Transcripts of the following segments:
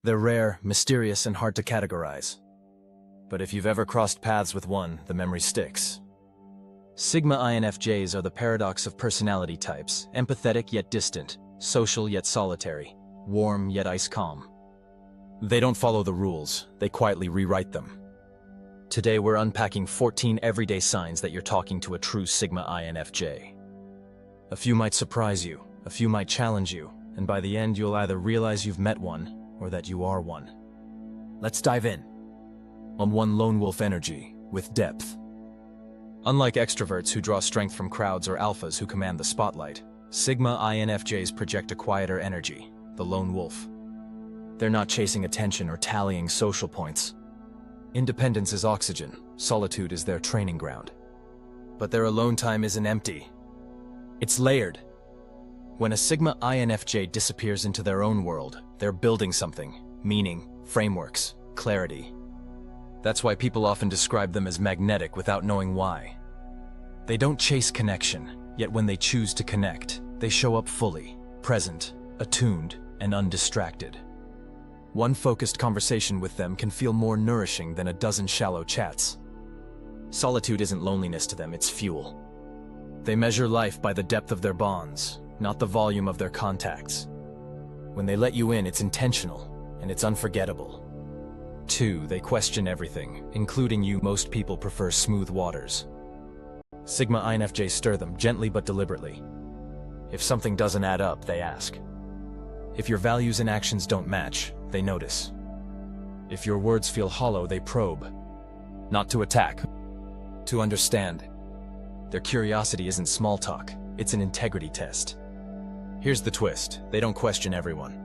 They're rare, mysterious, and hard to categorize. But if you've ever crossed paths with one, the memory sticks. Sigma INFJs are the paradox of personality types, empathetic yet distant, social yet solitary, warm yet ice-calm. They don't follow the rules, they quietly rewrite them. Today we're unpacking 14 everyday signs that you're talking to a true Sigma INFJ. A few might surprise you, a few might challenge you, and by the end you'll either realize you've met one, or that you are one. Let's dive in. On one lone wolf energy, with depth. Unlike extroverts who draw strength from crowds or alphas who command the spotlight, Sigma INFJs project a quieter energy, the lone wolf. They're not chasing attention or tallying social points. Independence is oxygen, solitude is their training ground. But their alone time isn't empty. It's layered. When a Sigma INFJ disappears into their own world, they're building something, meaning, frameworks, clarity. That's why people often describe them as magnetic without knowing why. They don't chase connection, yet when they choose to connect, they show up fully, present, attuned, and undistracted. One focused conversation with them can feel more nourishing than a dozen shallow chats. Solitude isn't loneliness to them, it's fuel. They measure life by the depth of their bonds, not the volume of their contacts. When they let you in, it's intentional, and it's unforgettable. 2, they question everything, including you. Most people prefer smooth waters. Sigma INFJs stir them gently but deliberately. If something doesn't add up, they ask. If your values and actions don't match, they notice. If your words feel hollow, they probe. Not to attack, to understand. Their curiosity isn't small talk, it's an integrity test. Here's the twist, they don't question everyone.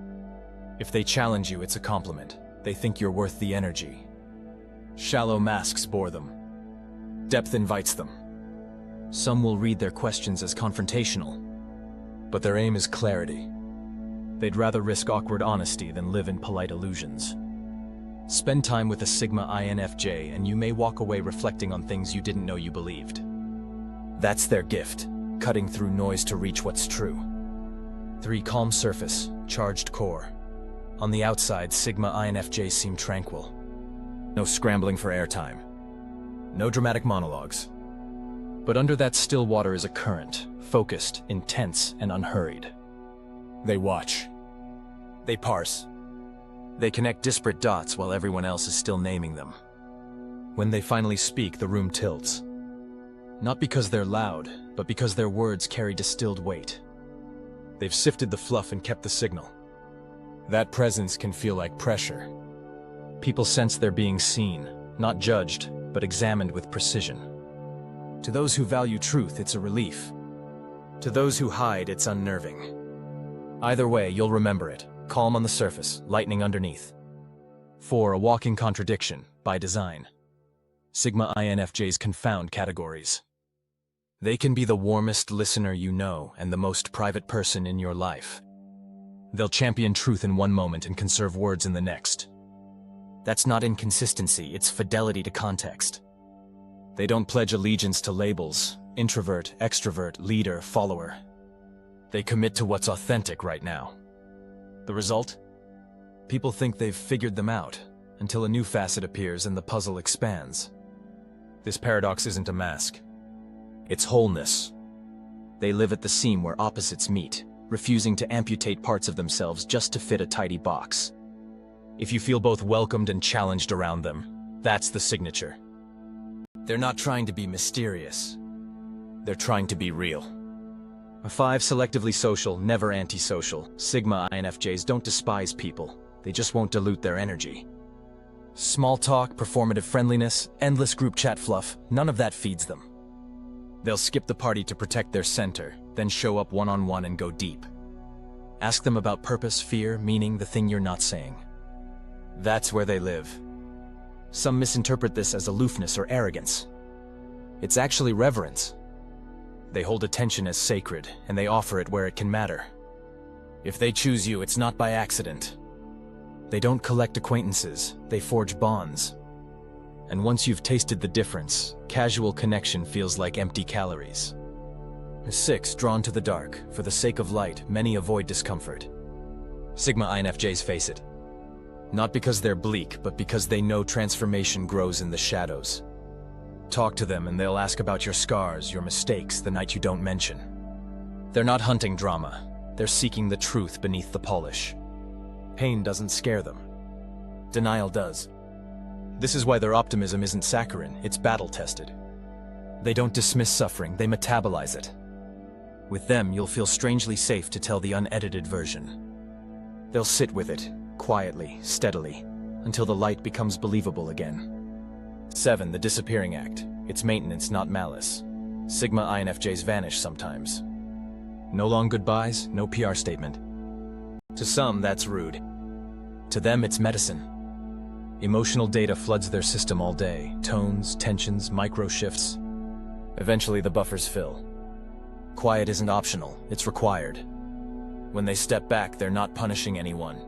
If they challenge you, it's a compliment. They think you're worth the energy. Shallow masks bore them. Depth invites them. Some will read their questions as confrontational, but their aim is clarity. They'd rather risk awkward honesty than live in polite illusions. Spend time with a Sigma INFJ and you may walk away reflecting on things you didn't know you believed. That's their gift, cutting through noise to reach what's true. 3, calm surface, charged core. On the outside, Sigma INFJs seem tranquil. No scrambling for airtime. No dramatic monologues. But under that still water is a current, focused, intense, and unhurried. They watch. They parse. They connect disparate dots while everyone else is still naming them. When they finally speak, the room tilts. Not because they're loud, but because their words carry distilled weight. They've sifted the fluff and kept the signal. That presence can feel like pressure. People sense they're being seen, not judged, but examined with precision. To those who value truth, it's a relief. To those who hide, it's unnerving. Either way, you'll remember it. Calm on the surface, lightning underneath. 4, a walking contradiction, by design. Sigma INFJs confound categories. They can be the warmest listener you know and the most private person in your life. They'll champion truth in one moment and conserve words in the next. That's not inconsistency, it's fidelity to context. They don't pledge allegiance to labels, introvert, extrovert, leader, follower. They commit to what's authentic right now. The result? People think they've figured them out, until a new facet appears and the puzzle expands. This paradox isn't a mask. It's wholeness. They live at the seam where opposites meet, refusing to amputate parts of themselves just to fit a tidy box. If you feel both welcomed and challenged around them, that's the signature. They're not trying to be mysterious. They're trying to be real. A 5, selectively social, never antisocial. Sigma INFJs don't despise people. They just won't dilute their energy. Small talk, performative friendliness, endless group chat fluff, none of that feeds them. They'll skip the party to protect their center, then show up one-on-one and go deep. Ask them about purpose, fear, meaning, the thing you're not saying. That's where they live. Some misinterpret this as aloofness or arrogance. It's actually reverence. They hold attention as sacred, and they offer it where it can matter. If they choose you, it's not by accident. They don't collect acquaintances, they forge bonds. And once you've tasted the difference, casual connection feels like empty calories. 6, drawn to the dark. For the sake of light, many avoid discomfort. Sigma INFJs face it. Not because they're bleak, but because they know transformation grows in the shadows. Talk to them and they'll ask about your scars, your mistakes, the night you don't mention. They're not hunting drama. They're seeking the truth beneath the polish. Pain doesn't scare them. Denial does. This is why their optimism isn't saccharine, it's battle-tested. They don't dismiss suffering, they metabolize it. With them, you'll feel strangely safe to tell the unedited version. They'll sit with it, quietly, steadily, until the light becomes believable again. 7. The disappearing act. It's maintenance, not malice. Sigma INFJs vanish sometimes. No long goodbyes, no PR statement. To some, that's rude. To them, it's medicine. Emotional data floods their system all day. Tones, tensions, micro shifts. Eventually, the buffers fill. Quiet isn't optional, it's required. When they step back, they're not punishing anyone.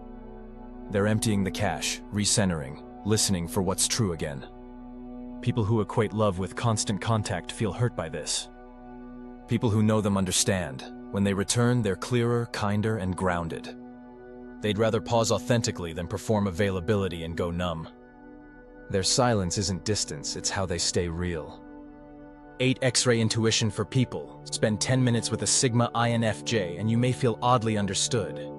They're emptying the cache, recentering, listening for what's true again. People who equate love with constant contact feel hurt by this. People who know them understand. When they return, they're clearer, kinder, and grounded. They'd rather pause authentically than perform availability and go numb. Their silence isn't distance, it's how they stay real. 8. X-ray intuition for people. Spend 10 minutes with a Sigma INFJ and you may feel oddly understood.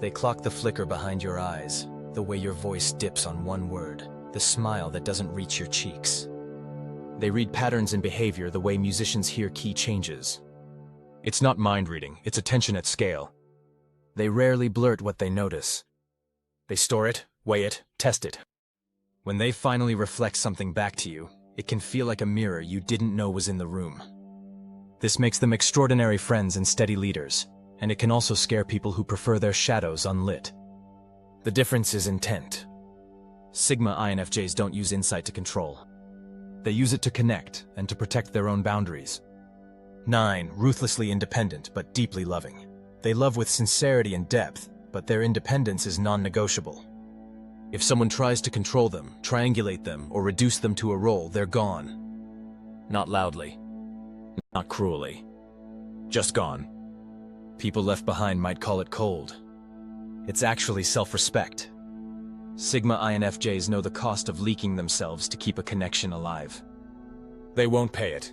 They clock the flicker behind your eyes, the way your voice dips on one word, the smile that doesn't reach your cheeks. They read patterns in behavior the way musicians hear key changes. It's not mind reading, it's attention at scale. They rarely blurt what they notice. They store it, weigh it, test it. When they finally reflect something back to you, it can feel like a mirror you didn't know was in the room. This makes them extraordinary friends and steady leaders, and it can also scare people who prefer their shadows unlit. The difference is intent. Sigma INFJs don't use insight to control. They use it to connect and to protect their own boundaries. 9. Ruthlessly independent, but deeply loving. They love with sincerity and depth, but their independence is non-negotiable. If someone tries to control them, triangulate them, or reduce them to a role, they're gone. Not loudly. Not cruelly. Just gone. People left behind might call it cold. It's actually self-respect. Sigma INFJs know the cost of leaking themselves to keep a connection alive. They won't pay it.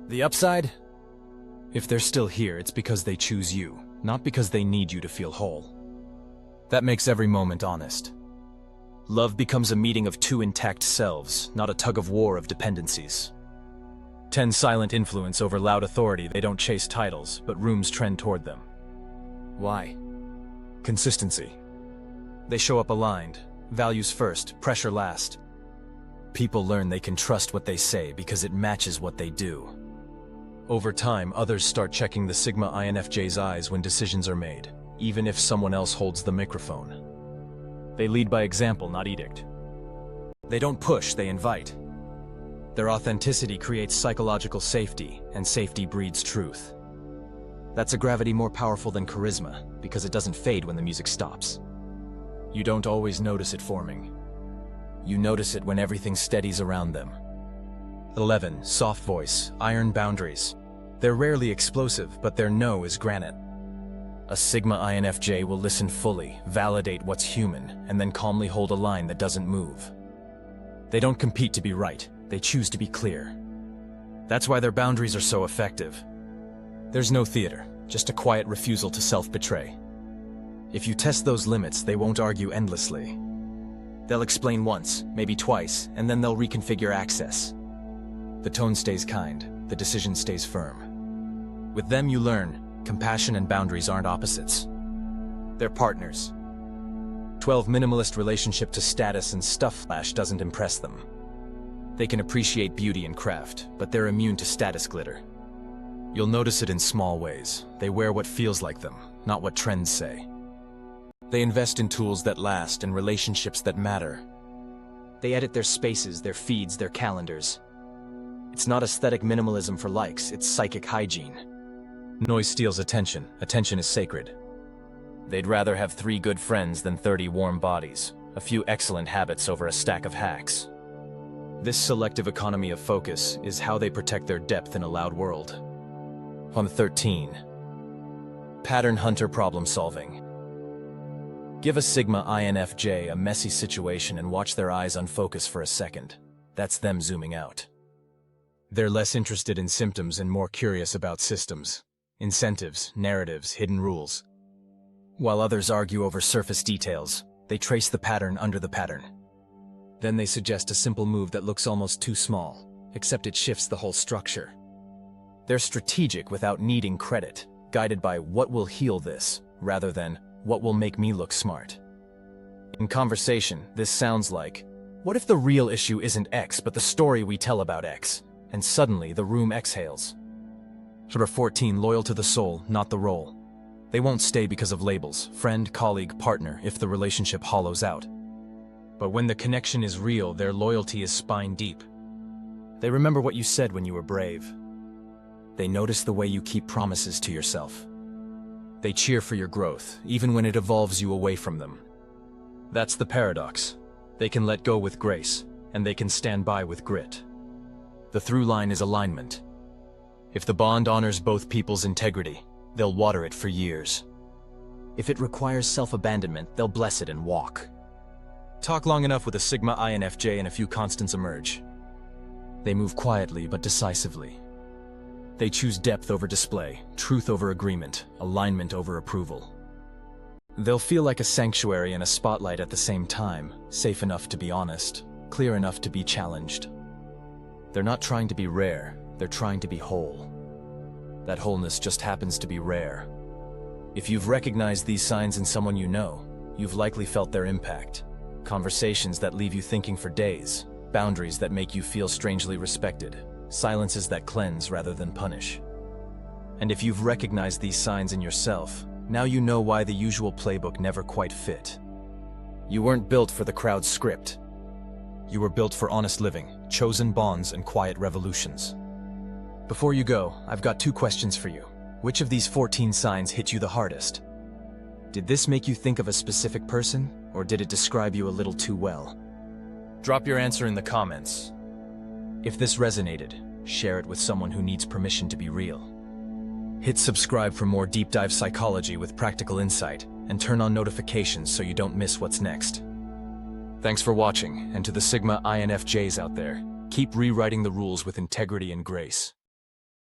The upside? If they're still here, it's because they choose you, not because they need you to feel whole. That makes every moment honest. Love becomes a meeting of two intact selves, not a tug-of-war of dependencies. 10. Silent influence over loud authority. They don't chase titles, but rooms trend toward them. Why? Consistency. They show up aligned, values first, pressure last. People learn they can trust what they say because it matches what they do. Over time, others start checking the Sigma INFJ's eyes when decisions are made, even if someone else holds the microphone. They lead by example, not edict. They don't push, they invite. Their authenticity creates psychological safety, and safety breeds truth. That's a gravity more powerful than charisma, because it doesn't fade when the music stops. You don't always notice it forming. You notice it when everything steadies around them. 11. Soft voice, iron boundaries. They're rarely explosive, but their no is granite. A Sigma INFJ will listen fully, validate what's human, and then calmly hold a line that doesn't move. They don't compete to be right, they choose to be clear. That's why their boundaries are so effective. There's no theater, just a quiet refusal to self-betray. If you test those limits, they won't argue endlessly. They'll explain once, maybe twice, and then they'll reconfigure access. The tone stays kind, the decision stays firm. With them you learn, compassion and boundaries aren't opposites. They're partners. 12. Minimalist relationship to status and stuff. Flash doesn't impress them. They can appreciate beauty and craft, but they're immune to status glitter. You'll notice it in small ways. They wear what feels like them, not what trends say. They invest in tools that last and relationships that matter. They edit their spaces, their feeds, their calendars. It's not aesthetic minimalism for likes, it's psychic hygiene. Noise steals attention. Attention is sacred. They'd rather have 3 good friends than 30 warm bodies, a few excellent habits over a stack of hacks. This selective economy of focus is how they protect their depth in a loud world. On 13. Pattern hunter problem solving. Give a Sigma INFJ a messy situation and watch their eyes unfocus for a second. That's them zooming out. They're less interested in symptoms and more curious about systems, incentives, narratives, hidden rules. While others argue over surface details, they trace the pattern under the pattern. Then they suggest a simple move that looks almost too small, except it shifts the whole structure. They're strategic without needing credit, guided by what will heal this, rather than what will make me look smart. In conversation, this sounds like, what if the real issue isn't X but the story we tell about X? And suddenly the room exhales. Number 14, loyal to the soul, not the role. They won't stay because of labels, friend, colleague, partner, if the relationship hollows out. But when the connection is real, their loyalty is spine deep. They remember what you said when you were brave. They notice the way you keep promises to yourself. They cheer for your growth, even when it evolves you away from them. That's the paradox. They can let go with grace, and they can stand by with grit. The through line is alignment. If the bond honors both people's integrity, they'll water it for years. If it requires self-abandonment, they'll bless it and walk. Talk long enough with a Sigma INFJ and a few constants emerge. They move quietly but decisively. They choose depth over display, truth over agreement, alignment over approval. They'll feel like a sanctuary and a spotlight at the same time, safe enough to be honest, clear enough to be challenged. They're not trying to be rare, they're trying to be whole. That wholeness just happens to be rare. If you've recognized these signs in someone you know, you've likely felt their impact. Conversations that leave you thinking for days, boundaries that make you feel strangely respected, silences that cleanse rather than punish. And if you've recognized these signs in yourself, now you know why the usual playbook never quite fit. You weren't built for the crowd's script. You were built for honest living, chosen bonds, and quiet revolutions. Before you go, I've got 2 questions for you. Which of these 14 signs hit you the hardest? Did this make you think of a specific person, or did it describe you a little too well? Drop your answer in the comments. If this resonated, share it with someone who needs permission to be real. Hit subscribe for more deep dive psychology with practical insight, and turn on notifications so you don't miss what's next. Thanks for watching, and to the Sigma INFJs out there, keep rewriting the rules with integrity and grace.